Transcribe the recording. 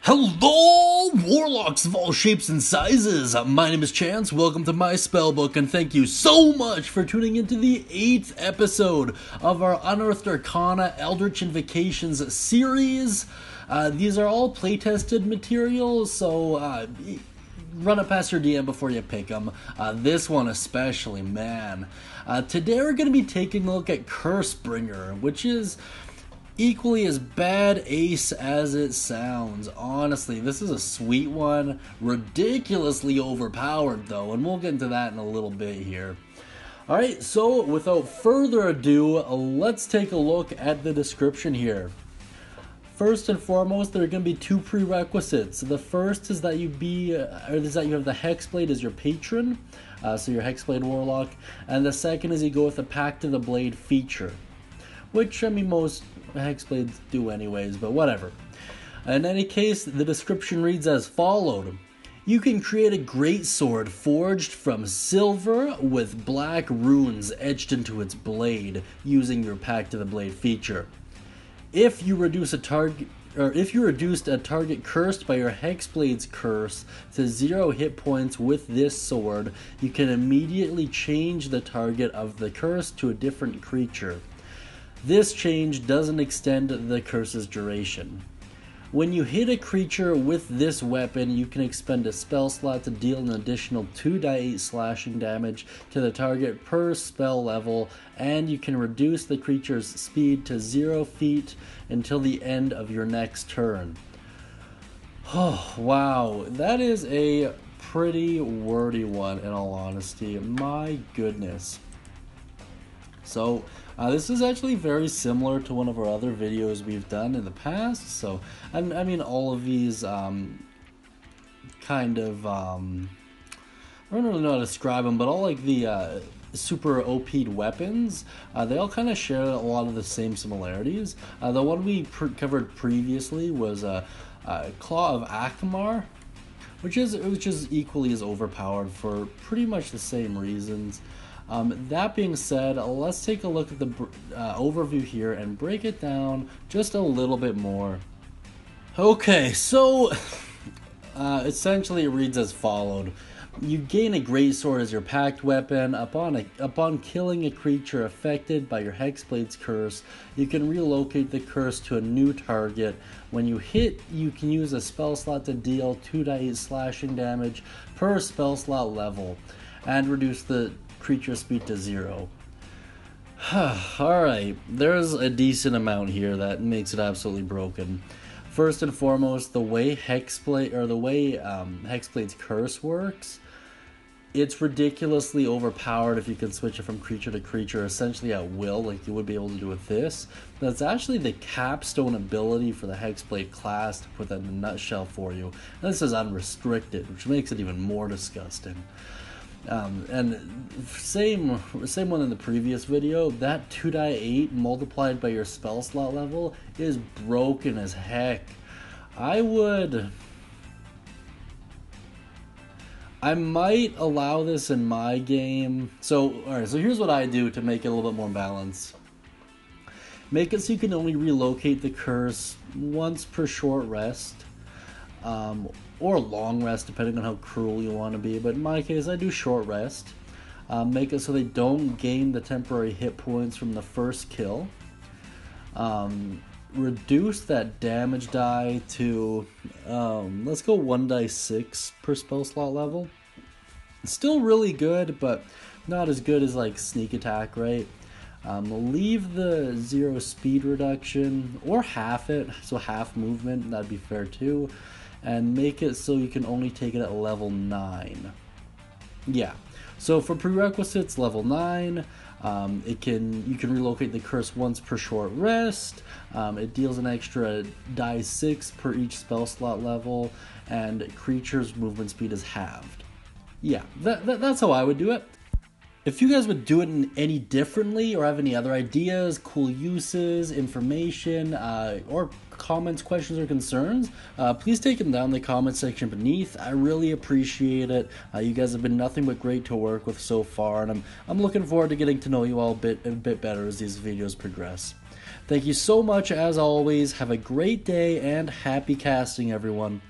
Hello, Warlocks of all shapes and sizes! My name is Chance, welcome to my Spellbook, and thank you so much for tuning into the 8th episode of our Unearthed Arcana Eldritch Invocations series. These are all playtested materials, so run it past your DM before you pick them. This one especially, man. Today we're going to be taking a look at Cursebringer, which is equally as bad ace as it sounds. Honestly, this is a sweet one. Ridiculously overpowered though, and we'll get into that in a little bit here. Alright, so without further ado, let's take a look at the description here. First and foremost, there are going to be two prerequisites. The first is that you have the Hexblade as your patron, so your Hexblade Warlock, and the second is you go with the Pact of the Blade feature, which, I mean, most Hexblades do anyways, but whatever. In any case, the description reads as followed. You can create a greatsword forged from silver with black runes etched into its blade using your Pact of the Blade feature. If you reduced a target cursed by your Hexblade's curse to 0 hit points with this sword, you can immediately change the target of the curse to a different creature. This change doesn't extend the curse's duration. When you hit a creature with this weapon, you can expend a spell slot to deal an additional 2d8 slashing damage to the target per spell level, and you can reduce the creature's speed to 0 feet until the end of your next turn. Oh, wow, that is a pretty wordy one in all honesty. My goodness. So, this is actually very similar to one of our other videos we've done in the past. So, I mean, all of these kind of, I don't really know how to describe them, but all like the super OP'd weapons, they all kind of share a lot of the same similarities. The one we covered previously was Claw of Akmar, which is equally as overpowered for pretty much the same reasons. That being said, let's take a look at the overview here and break it down just a little bit more. Okay, so essentially it reads as followed. You gain a greatsword as your pact weapon. Upon killing a creature affected by your Hexblade's curse, you can relocate the curse to a new target. When you hit, you can use a spell slot to deal 2d8 slashing damage per spell slot level, and reduce the creature speed to 0. Alright, there's a decent amount here that makes it absolutely broken. First and foremost, the way Hexblade's curse works, it's ridiculously overpowered if you can switch it from creature to creature essentially at will, like you would be able to do with this. That's actually the capstone ability for the Hexblade class, to put that in a nutshell for you. And this is unrestricted, which makes it even more disgusting. And same one in the previous video, that 2d8 multiplied by your spell slot level is broken as heck. I might allow this in my game. So, alright, so here's what I do to make it a little bit more balanced. Make it so you can only relocate the curse once per short rest. Or long rest, depending on how cruel you want to be, but in my case I do short rest. Make it so they don't gain the temporary hit points from the first kill. Reduce that damage die to let's go 1d6 per spell slot level. It's still really good, but not as good as like sneak attack, right? Leave the 0 speed reduction, or half it, so half movement, that'd be fair too. And make it so you can only take it at level 9. Yeah, so for prerequisites, level 9, you can relocate the curse once per short rest. It deals an extra die 6 per each spell slot level, and creatures' movement speed is halved. Yeah, that's how I would do it. If you guys would do it any differently, or have any other ideas, cool uses, information, or comments, questions, or concerns, please take them down in the comment section beneath. I really appreciate it. You guys have been nothing but great to work with so far, and I'm looking forward to getting to know you all a bit better as these videos progress. Thank you so much as always. Have a great day and happy casting, everyone.